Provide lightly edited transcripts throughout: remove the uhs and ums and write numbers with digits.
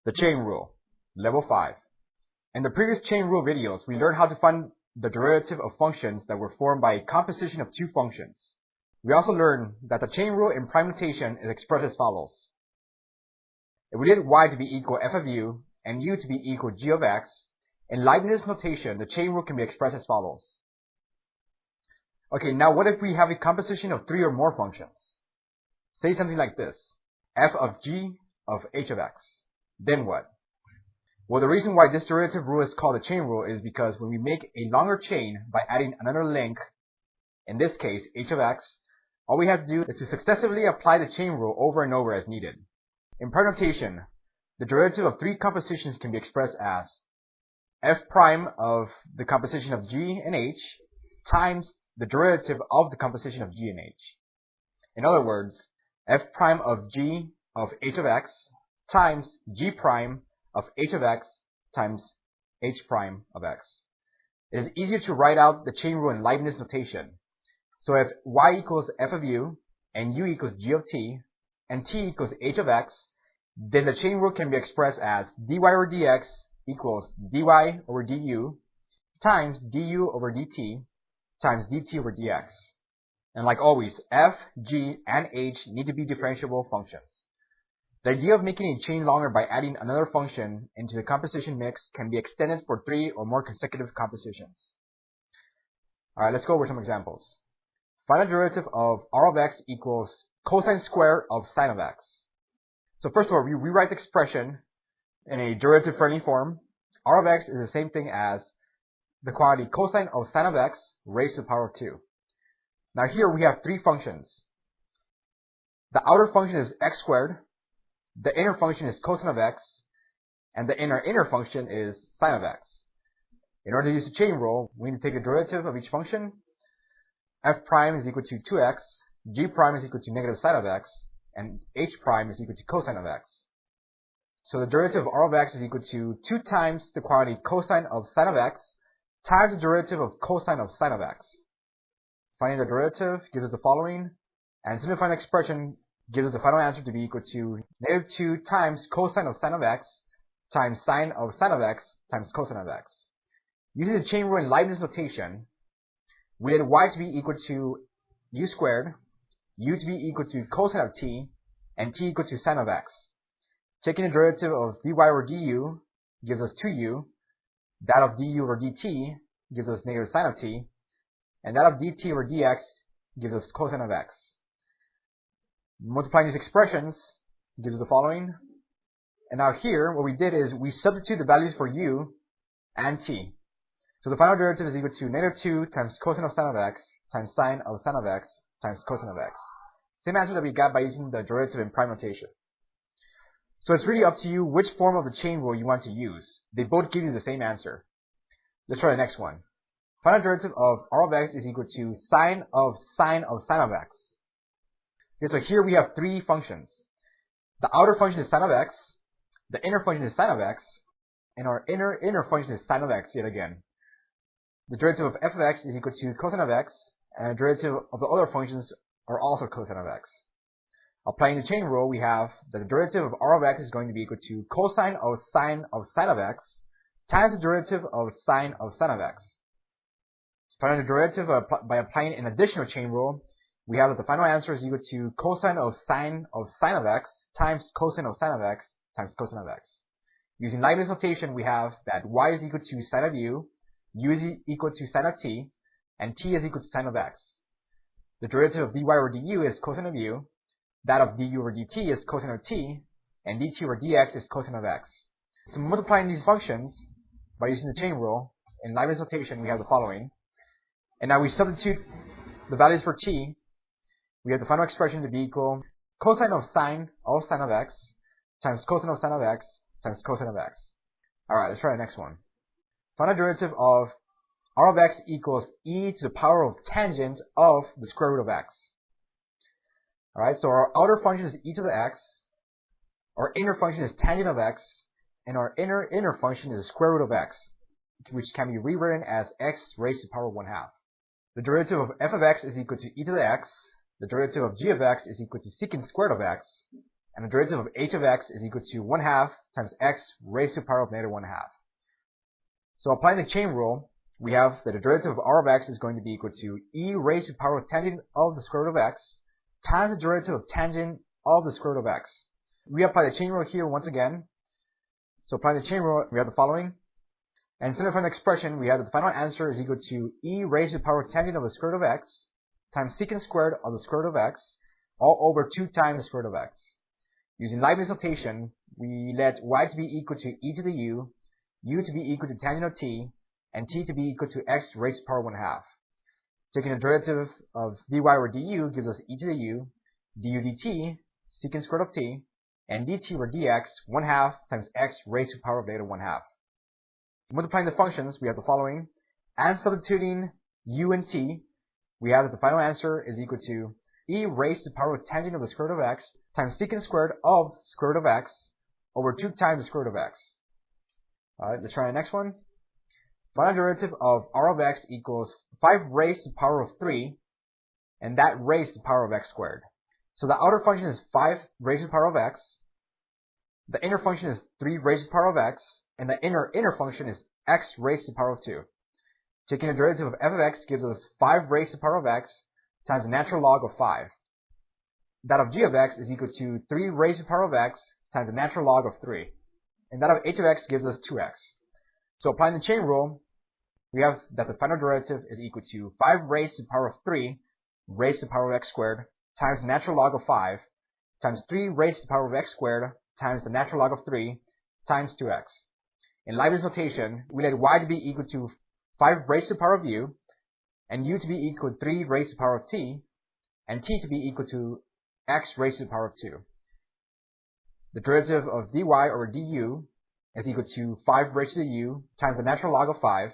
The chain rule, level 5. In the previous chain rule videos, we learned how to find the derivative of functions that were formed by a composition of two functions. We also learned that the chain rule in prime notation is expressed as follows. If we did y to be equal f of u and u to be equal g of x, in Leibniz notation, the chain rule can be expressed as follows. Okay, now what if we have a composition of three or more functions? Say something like this, f of g of h of x. Then what? Well, the reason why this derivative rule is called a chain rule is because when we make a longer chain by adding another link, in this case h of x, all we have to do is to successively apply the chain rule over and over as needed. In prime notation, the derivative of three compositions can be expressed as f prime of the composition of g and h times the derivative of the composition of g and h. In other words, f prime of g of h of x times g prime of h of x times h prime of x. It is easier to write out the chain rule in Leibniz notation. So if y equals f of u and u equals g of t and t equals h of x, then the chain rule can be expressed as dy over dx equals dy over du times du over dt times dt over dx. And like always, f, g, and h need to be differentiable functions. The idea of making a chain longer by adding another function into the composition mix can be extended for three or more consecutive compositions. Alright, let's go over some examples. Find a derivative of r of x equals cosine square of sine of x. So first of all, we rewrite the expression in a derivative-friendly form. R of x is the same thing as the quantity cosine of sine of x raised to the power of 2. Now here we have three functions. The outer function is x squared, the inner function is cosine of x, and the inner function is sine of x. In order to use the chain rule, we need to take the derivative of each function. F prime is equal to 2x, g prime is equal to negative sine of x, and h prime is equal to cosine of x. So the derivative of r of x is equal to 2 times the quantity cosine of sine of x times the derivative of cosine of sine of x. Finding the derivative gives us the following, and simplifying the expression gives us the final answer to be equal to negative 2 times cosine of sine of x times sine of sine of x times cosine of x. Using the chain rule in Leibniz notation, we had y to be equal to u squared, u to be equal to cosine of t, and t equal to sine of x. Taking the derivative of dy over du gives us 2u, that of du over dt gives us negative sine of t, and that of dt over dx gives us cosine of x. Multiplying these expressions gives us the following. And now here, what we did is we substitute the values for u and t. So the final derivative is equal to negative 2 times cosine of sine of x times sine of sine of x times cosine of x. Same answer that we got by using the derivative in prime notation. So it's really up to you which form of the chain rule you want to use. They both give you the same answer. Let's try the next one. Final derivative of r of x is equal to sine of sine of x. Okay, so here we have three functions. The outer function is sine of x, the inner function is sine of x, and our inner function is sine of x yet again. The derivative of f of x is equal to cosine of x, and the derivative of the other functions are also cosine of x. Applying the chain rule, we have that the derivative of r of x is going to be equal to cosine of sine of x times the derivative of sine of x. Finding the derivative by applying an additional chain rule, we have that the final answer is equal to cosine of sine of x times cosine of sine of x times cosine of x. Using Leibniz notation, we have that y is equal to sine of u is equal to sine of t, and t is equal to sine of x. The derivative of dy over du is cosine of u, that of du over dt is cosine of t, and dt over dx is cosine of x. So multiplying these functions by using the chain rule, in Leibniz notation we have the following. And now we substitute the values for t. We have the final expression to be equal cosine of sine of x times cosine of sine of x times cosine of x. Alright, let's try the next one. Find a derivative of r of x equals e to the power of tangent of the square root of x. Alright, so our outer function is e to the x, our inner function is tangent of x, and our inner function is the square root of x, which can be rewritten as x raised to the power of 1/2. The derivative of f of x is equal to e to the x, the derivative of g of x is equal to secant squared of x, and the derivative of h of x is equal to 1/2 times x raised to the power of negative 1/2. So applying the chain rule, we have that the derivative of r of x is going to be equal to e raised to the power of tangent of the square root of x times the derivative of tangent of the square root of x. We apply the chain rule here once again. So applying the chain rule, we have the following. And simplifying the expression, we have that the final answer is equal to e raised to the power of tangent of the square root of x times secant squared of the square root of x all over 2 times the square root of x. Using Leibniz notation, we let y to be equal to e to the u to be equal to tangent of t, and t to be equal to x raised to the power of 1/2. Taking the derivative of dy over du gives us e to the u, du dt, secant squared of t, and dt over dx 1/2 times x raised to the power of negative 1/2. Multiplying the functions, we have the following, and substituting u and t, we have that the final answer is equal to e raised to the power of tangent of the square root of x times secant squared of square root of x over 2 times the square root of x. Alright, let's try the next one. Final derivative of r of x equals 5 raised to the power of 3, and that raised to the power of x squared. So the outer function is 5 raised to the power of x, the inner function is 3 raised to the power of x, and the inner function is x raised to the power of 2. Taking the derivative of f of x gives us 5 raised to the power of x times the natural log of 5. That of g of x is equal to 3 raised to the power of x times the natural log of 3. And that of h of x gives us 2x. So applying the chain rule, we have that the final derivative is equal to 5 raised to the power of 3 raised to the power of x squared times the natural log of 5 times 3 raised to the power of x squared times the natural log of 3 times 2x. In Leibniz notation, we let y to be equal to 5 raised to the power of u, and u to be equal to 3 raised to the power of t, and t to be equal to x raised to the power of 2. The derivative of dy over du is equal to 5 raised to the u times the natural log of 5.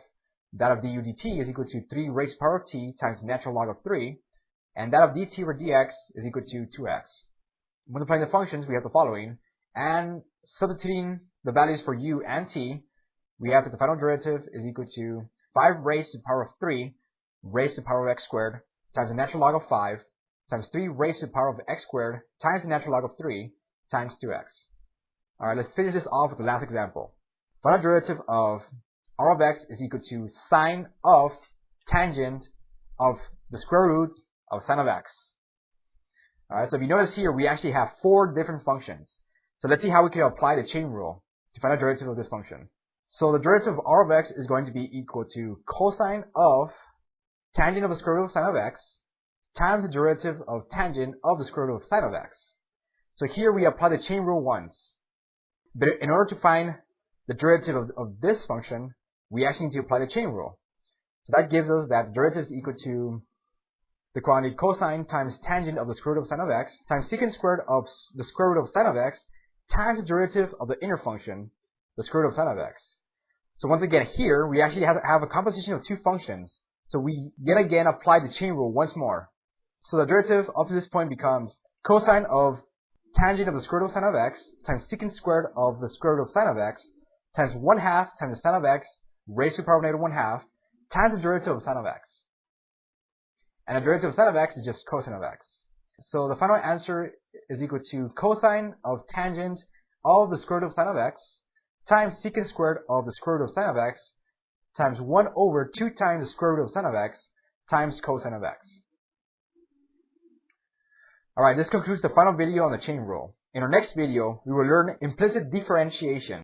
That of du dt is equal to 3 raised to the power of t times the natural log of 3. And that of dt over dx is equal to 2x. Multiplying the functions, we have the following. And substituting the values for u and t, we have that the final derivative is equal to 5 raised to the power of 3 raised to the power of x squared times the natural log of 5 times 3 raised to the power of x squared times the natural log of 3 times 2x. Alright, let's finish this off with the last example. Final derivative of r of x is equal to sine of tangent of the square root of sine of x. Alright, so if you notice here, we actually have 4 different functions. So let's see how we can apply the chain rule to find the derivative of this function. So the derivative of r of x is going to be equal to cosine of tangent of the square root of sine of x times the derivative of tangent of the square root of sine of x. So here we apply the chain rule once. But in order to find the derivative of this function, we actually need to apply the chain rule. So that gives us that the derivative is equal to the quantity cosine times tangent of the square root of sine of x times secant squared of the square root of sine of x times the derivative of the inner function, the square root of sine of x. So once again here, we actually have a composition of 2 functions. So we yet again apply the chain rule once more. So the derivative up to this point becomes cosine of tangent of the square root of sine of x times secant squared of the square root of sine of x times 1/2 times the sine of x raised to the power of negative 1/2 times the derivative of sine of x. And the derivative of sine of x is just cosine of x. So the final answer is equal to cosine of tangent of the square root of sine of x times secant squared of the square root of sine of x times 1 over 2 times the square root of sine of x times cosine of x. Alright, this concludes the final video on the chain rule. In our next video, we will learn implicit differentiation.